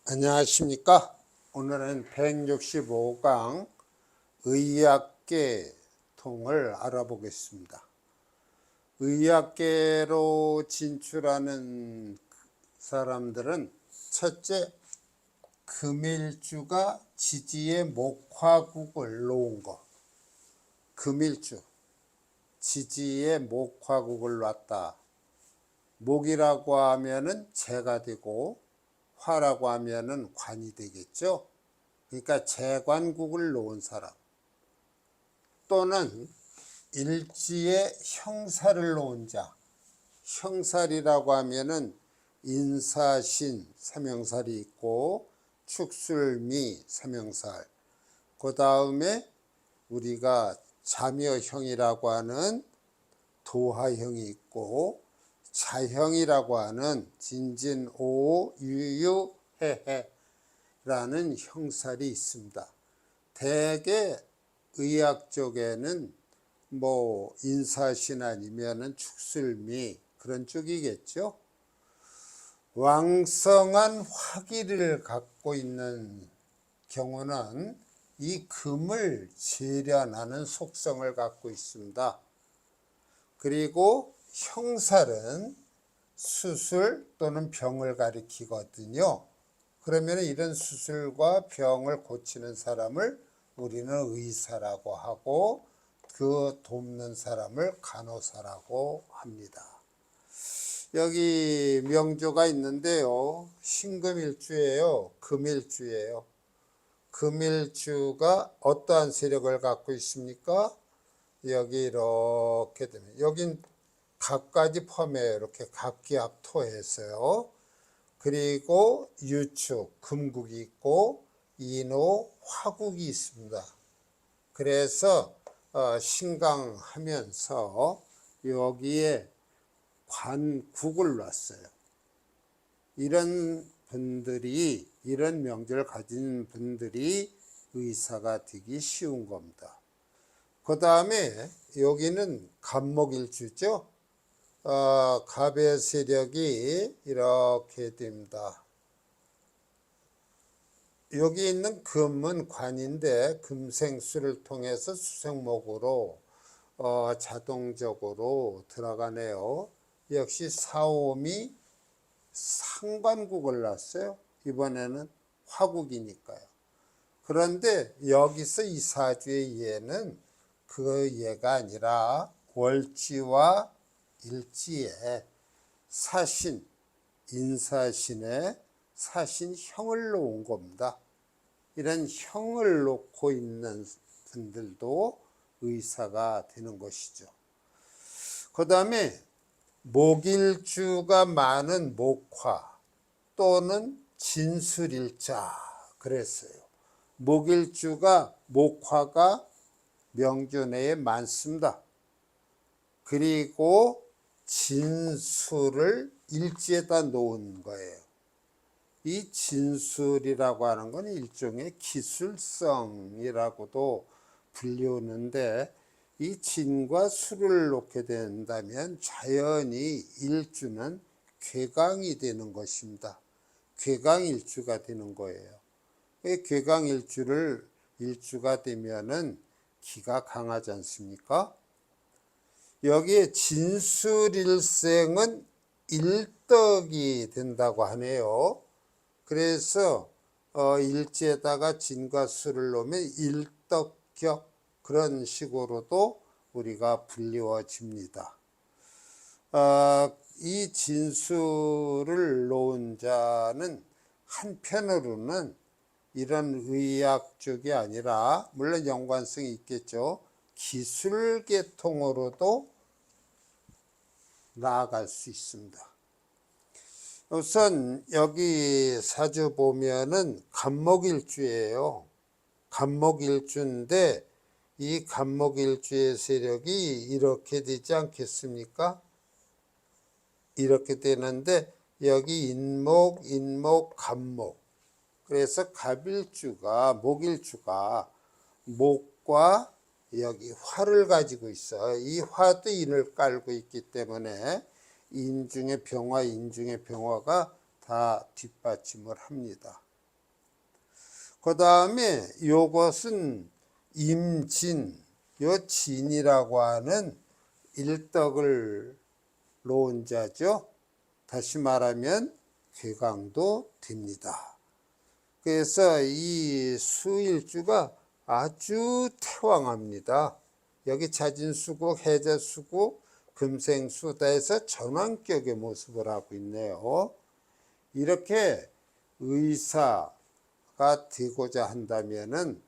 안녕하십니까? 오늘은 165강 의학계통을 알아보겠습니다. 의학계로 진출하는 사람들은 첫째, 금일주가 지지의 목화국을 놓은 거. 금일주, 지지의 목화국을 놨다. 목이라고 하면은 재가 되고 화라고 하면은 관이 되겠죠. 그러니까 재관국을 놓은 사람, 또는 일지에 형살을 놓은 자. 형살이라고 하면은 인사신 삼형살이 있고 축술미 삼형살, 그 다음에 우리가 자묘형이라고 하는 도하형이 있고 자형이라고 하는 진진오우 유유해해라는 형살이 있습니다. 대개 의학 쪽에는 인사신 아니면은 축술미 그런 쪽이겠죠. 왕성한 화기를 갖고 있는 경우는 이 금을 재련하는 속성을 갖고 있습니다. 그리고 형살은 수술 또는 병을 가리키거든요. 그러면 이런 수술과 병을 고치는 사람을 우리는 의사라고 하고, 그 돕는 사람을 간호사라고 합니다. 여기 명조가 있는데요, 신금일주예요, 금일주예요. 금일주가 어떠한 세력을 갖고 있습니까? 여기 이렇게 되면, 여긴 각까지 포함해요. 이렇게 각기합토해서요. 그리고 유축, 금국이 있고 인호, 화국이 있습니다. 그래서 신강하면서 여기에 관국을 놨어요. 이런 분들이, 이런 명제를 가진 분들이 의사가 되기 쉬운 겁니다. 그 다음에 여기는 갑목일주죠. 갑의 세력이 이렇게 됩니다. 여기 있는 금은 관인데 금생수를 통해서 수생목으로 자동적으로 들어가네요. 역시 사오미 상관국을 놨어요. 이번에는 화국이니까요. 그런데 여기서 이 사주의 예는 그 예가 아니라 월지와 일지에 사신, 인사신에 사신형을 놓은 겁니다. 이런 형을 놓고 있는 분들도 의사가 되는 것이죠. 그 다음에 목일주가 많은 목화 또는 진술일자 그랬어요. 목일주가 목화가 명주 내에 많습니다. 그리고 진술을 일지에다 놓은 거예요. 이 진술이라고 하는 건 일종의 기술성이라고도 불리우는데, 이 진과 술을 놓게 된다면 자연히 일주는 괴강이 되는 것입니다. 괴강일주가 되는 거예요. 괴강일주를 일주가 되면은 기가 강하지 않습니까? 여기에 진술일생은 일덕이 된다고 하네요. 그래서 일지에다가 진과 수를 놓으면 일덕격, 그런 식으로도 우리가 불리워집니다. 이 진술을 놓은 자는 한편으로는 이런 의학 쪽이 아니라, 물론 연관성이 있겠죠, 기술계통으로도 나아갈 수 있습니다. 우선 여기 사주 보면은 갑목일주예요. 갑목일주인데 이 갑목일주의 세력이 이렇게 되지 않겠습니까? 이렇게 되는데 여기 인목, 갑목. 그래서 갑일주가, 목일주가 목과 여기 화를 가지고 있어. 이 화도 인을 깔고 있기 때문에 인중의 병화, 인중의 병화가 다 뒷받침을 합니다. 그 다음에 요것은 임진, 요 진이라고 하는 일덕을 놓은 자죠. 다시 말하면 괴강도 됩니다. 그래서 이 수일주가 아주 태왕합니다. 여기 자진수국, 해제수국, 금생수 다 해서 전왕격의 모습을 하고 있네요. 이렇게 의사가 되고자 한다면은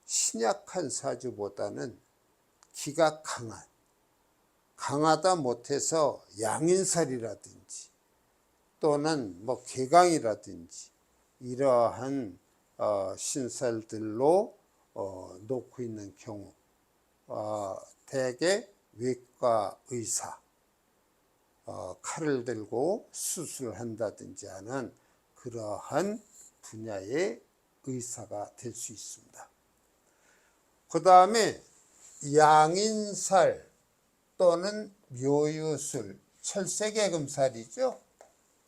신약한 사주보다는 기가 강하다 못해서 양인살이라든지 또는 뭐 괴강이라든지 이러한 신살들로 놓고 있는 경우 대개 외과 의사 칼을 들고 수술한다든지 하는 그러한 분야의 의사가 될 수 있습니다. 그 다음에 양인살 또는 묘유술, 철새개금살이죠.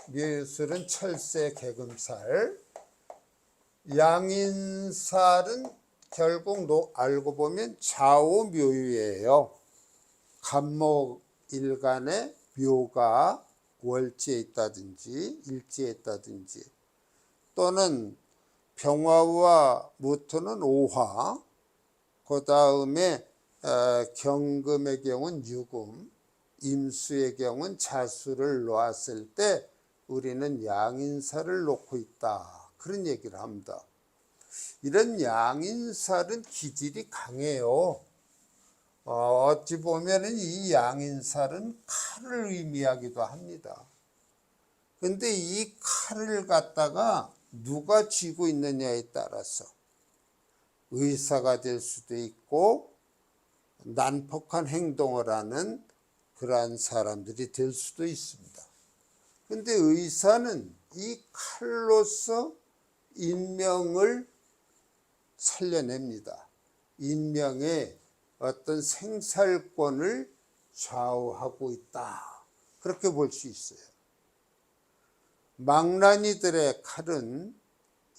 묘유술은 철새개금살. 양인살은 결국 알고 보면 좌우묘유예요. 간목일간에 묘가 월지에 있다든지 일지에 있다든지 또는 병화와 무토는 오화, 그 다음에 경금의 경우는 유금, 임수의 경우는 자수를 놓았을 때 우리는 양인살을 놓고 있다, 그런 얘기를 합니다. 이런 양인살은 기질이 강해요. 어찌 보면 이 양인살은 칼을 의미하기도 합니다. 근데 이 칼을 갖다가 누가 쥐고 있느냐에 따라서 의사가 될 수도 있고 난폭한 행동을 하는 그러한 사람들이 될 수도 있습니다. 근데 의사는 이 칼로서 인명을 살려냅니다. 인명의 어떤 생살권을 좌우하고 있다, 그렇게 볼 수 있어요. 망나니들의 칼은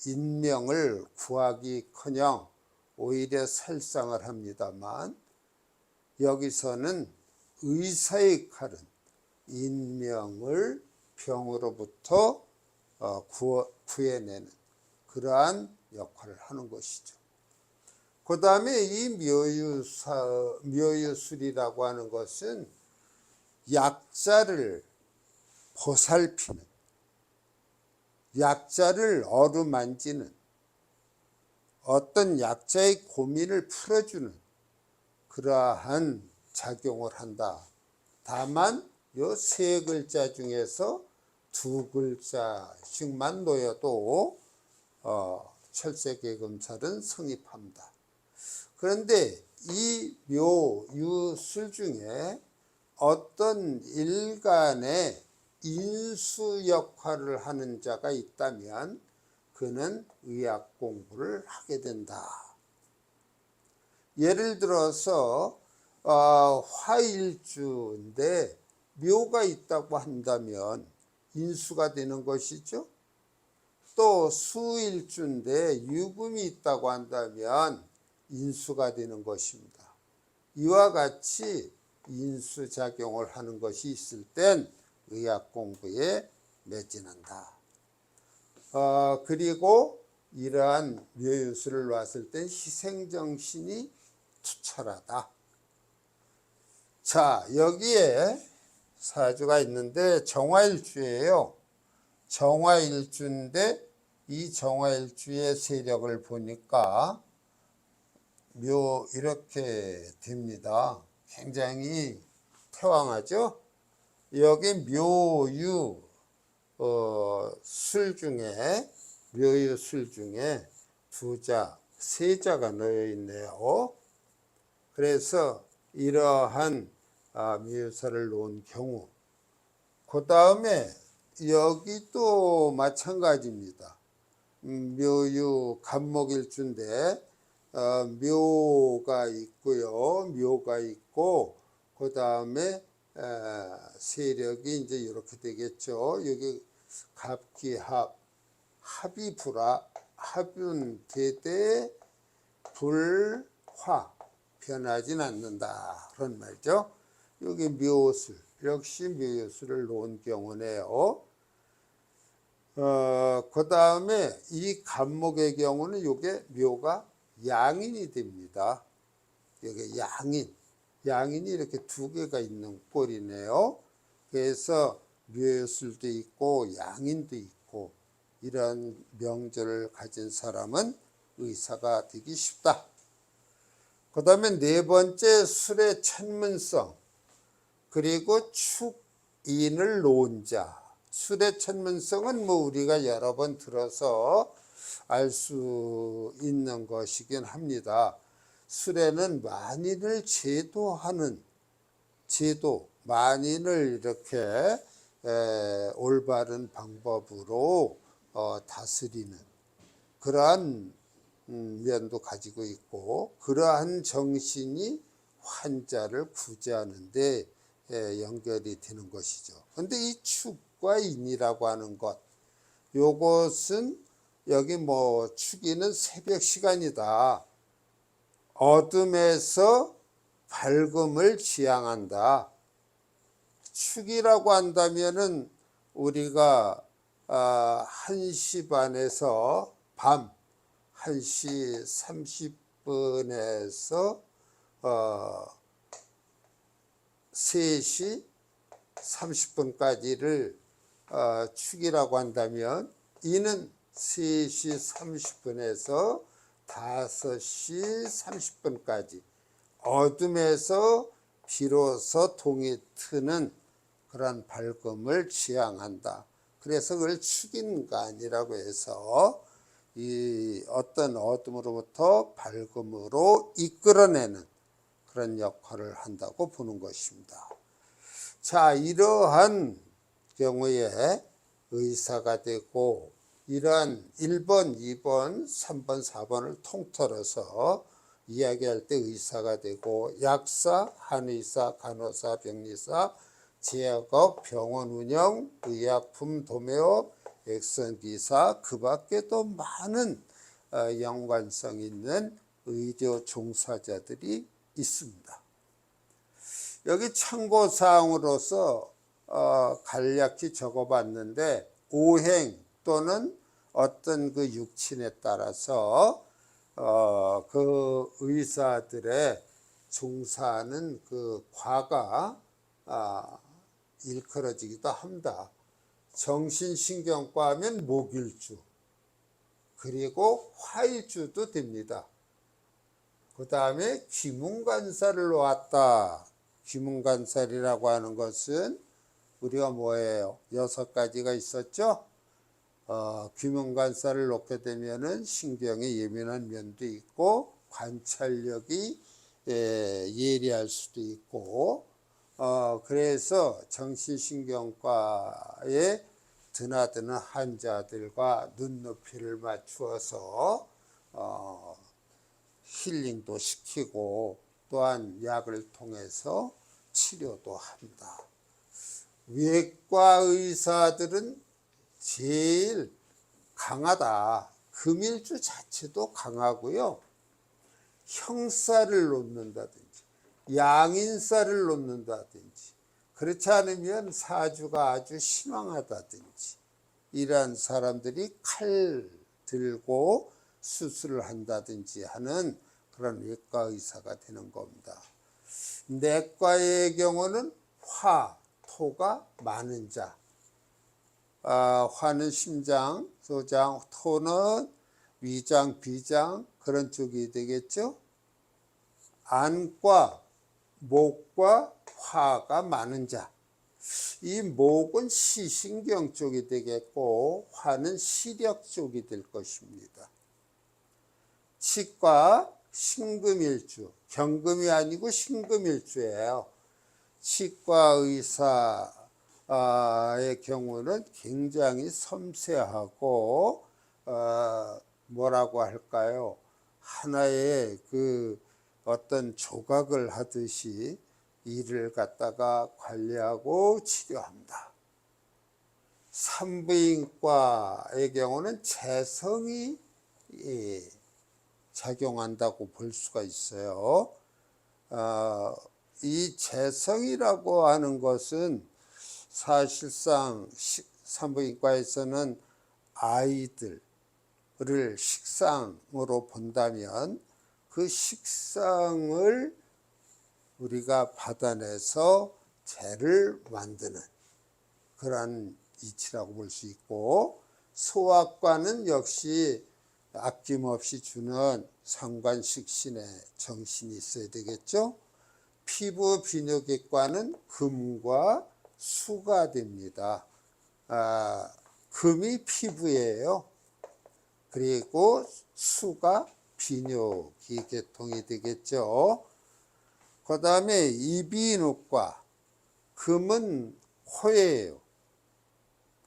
인명을 구하기커녕 오히려 살상을 합니다만, 여기서는 의사의 칼은 인명을 병으로부터 구해내는 그러한 역할을 하는 것이죠. 그 다음에 이 묘유술이라고 하는 것은 약자를 보살피는, 약자를 어루만지는, 어떤 약자의 고민을 풀어주는 그러한 작용을 한다. 다만 요 세 글자 중에서 두 글자씩만 놓여도 철새개금살은 성립합니다. 그런데 이 묘유술 중에 어떤 일간의 인수 역할을 하는 자가 있다면 그는 의학 공부를 하게 된다. 예를 들어서 화일주인데 묘가 있다고 한다면 인수가 되는 것이죠. 또 수일주인데 유금이 있다고 한다면 인수가 되는 것입니다. 이와 같이 인수작용을 하는 것이 있을 땐 의학 공부에 매진한다. 그리고 이러한 묘유술을 놨을 땐 희생정신이 투철하다. 자, 여기에 사주가 있는데 정화일주예요. 정화일주인데 이 정화일주의 세력을 보니까 이렇게 됩니다. 굉장히 태왕하죠. 여기 묘유 술 중에 두자, 세자가 놓여 있네요. 그래서 이러한 묘유살을 놓은 경우, 그 다음에 여기도 마찬가지입니다. 묘유 간목일주인데 묘가 있고요. 묘가 있고 그 다음에 세력이 이제 이렇게 되겠죠. 여기 갑기합, 합이 불화, 합윤 대대 불화 변하진 않는다 그런 말이죠. 여기 묘술 역시 묘술을 놓은 경우네요. 그 다음에 이 간목의 경우는 이게 묘가 양인이 됩니다. 여기 양인이 이렇게 두 개가 있는 꼴이네요. 그래서 묘술도 있고 양인도 있고 이런 명절을 가진 사람은 의사가 되기 쉽다. 그 다음에 네 번째 술의 천문성 그리고 축인을 놓은 자. 술의 천문성은 뭐 우리가 여러 번 들어서 알 수 있는 것이긴 합니다. 술에는 만인을 제도하는 만인을 이렇게 올바른 방법으로 다스리는 그러한 면도 가지고 있고 그러한 정신이 환자를 구제하는 데 연결이 되는 것이죠. 근데 이 축과 인이라고 하는 것 요것은 여기 뭐 축인은 새벽 시간이다. 어둠에서 밝음을 지향한다. 축이라고 한다면은 우리가 1시 반에서 밤 1시 30분에서 3시 30분까지를 축이라고 한다면 이는 3시 30분에서 5시 30분까지 어둠에서 비로소 동이 트는 그런 밝음을 지향한다. 그래서 그걸 축인간이라고 해서 이 어떤 어둠으로부터 밝음으로 이끌어내는 그런 역할을 한다고 보는 것입니다. 자, 이러한 경우에 의사가 되고 이러한 1번, 2번, 3번, 4번을 통틀어서 이야기할 때 의사가 되고 약사, 한의사, 간호사, 병리사, 제약업, 병원 운영, 의약품 도매업, 액선기사 그 밖에도 많은 연관성 있는 의료 종사자들이 있습니다. 여기 참고사항으로서 간략히 적어봤는데 오행 또는 어떤 그 육친에 따라서 그 의사들의 종사하는 그 과가 일컬어지기도 합니다. 정신신경과 하면 목일주 그리고 화일주도 됩니다. 그 다음에 귀문관살을 놓았다. 귀문관살이라고 하는 것은 우리가 뭐예요? 6가지가 있었죠? 귀문관살을 놓게 되면은 신경에 예민한 면도 있고 관찰력이 예리할 수도 있고 그래서 정신신경과에 드나드는 환자들과 눈높이를 맞추어서 힐링도 시키고 또한 약을 통해서 치료도 합니다. 외과 의사들은 제일 강하다. 금일주 자체도 강하고요. 형살을 놓는다든지 양인살을 놓는다든지 그렇지 않으면 사주가 아주 신왕하다든지 이러한 사람들이 칼 들고 수술을 한다든지 하는 그런 외과 의사가 되는 겁니다. 내과의 경우는 화, 토가 많은 자. 화는 심장, 소장, 토는 위장, 비장 그런 쪽이 되겠죠. 안과, 목과 화가 많은 자. 이 목은 시신경 쪽이 되겠고 화는 시력 쪽이 될 것입니다. 치과 신금일주, 경금이 아니고 신금일주예요. 치과 의사의 경우는 굉장히 섬세하고 뭐라고 할까요? 하나의 그 어떤 조각을 하듯이 이를 갖다가 관리하고 치료합니다. 산부인과의 경우는 재성이 작용한다고 볼 수가 있어요. 이 재성이라고 하는 것은 사실상 산부인과에서는 아이들을 식상으로 본다면 그 식상을 우리가 받아내서 재를 만드는 그러한 이치라고 볼 수 있고, 소아과는 역시 아낌없이 주는 상관식신의 정신이 있어야 되겠죠. 피부 비뇨기과는 금과 수가 됩니다. 금이 피부예요. 그리고 수가 비뇨기 계통이 되겠죠. 그 다음에 이비인후과, 금은 코예요.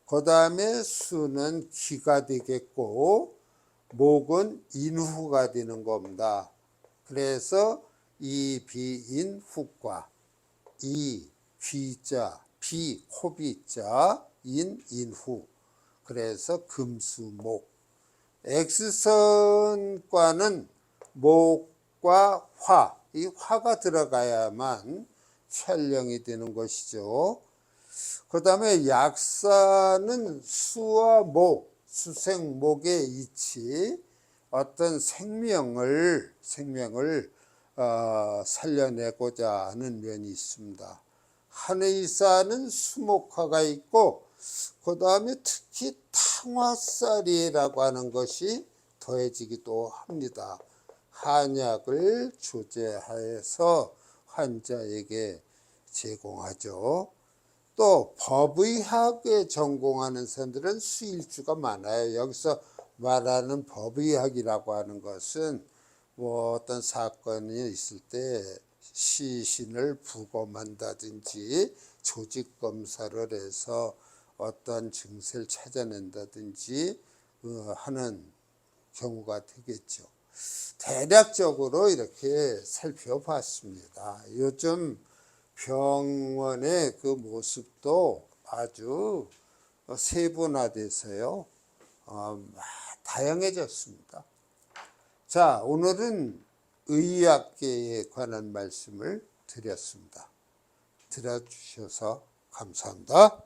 그 다음에 수는 귀가 되겠고, 목은 인후가 되는 겁니다. 그래서 이비인후과, 이 귀자, 비 코비자, 인후. 그래서 금수목. X선과는 목과 화, 이 화가 들어가야만 촬영이 되는 것이죠. 그 다음에 약사는 수와 목, 수생목의 이치, 어떤 생명을 살려내고자 하는 면이 있습니다. 한의사는 수목화가 있고, 그 다음에 특히 탕화살이라고 하는 것이 더해지기도 합니다. 한약을 조제하여서 환자에게 제공하죠. 또 법의학에 전공하는 사람들은 수일주가 많아요. 여기서 말하는 법의학이라고 하는 것은 어떤 사건이 있을 때 시신을 부검한다든지 조직검사를 해서 어떤 증세를 찾아낸다든지 하는 경우가 되겠죠. 대략적으로 이렇게 살펴봤습니다. 요즘 병원의 그 모습도 아주 세분화돼서요, 다양해졌습니다. 자, 오늘은 의학계에 관한 말씀을 드렸습니다. 들어주셔서 감사합니다.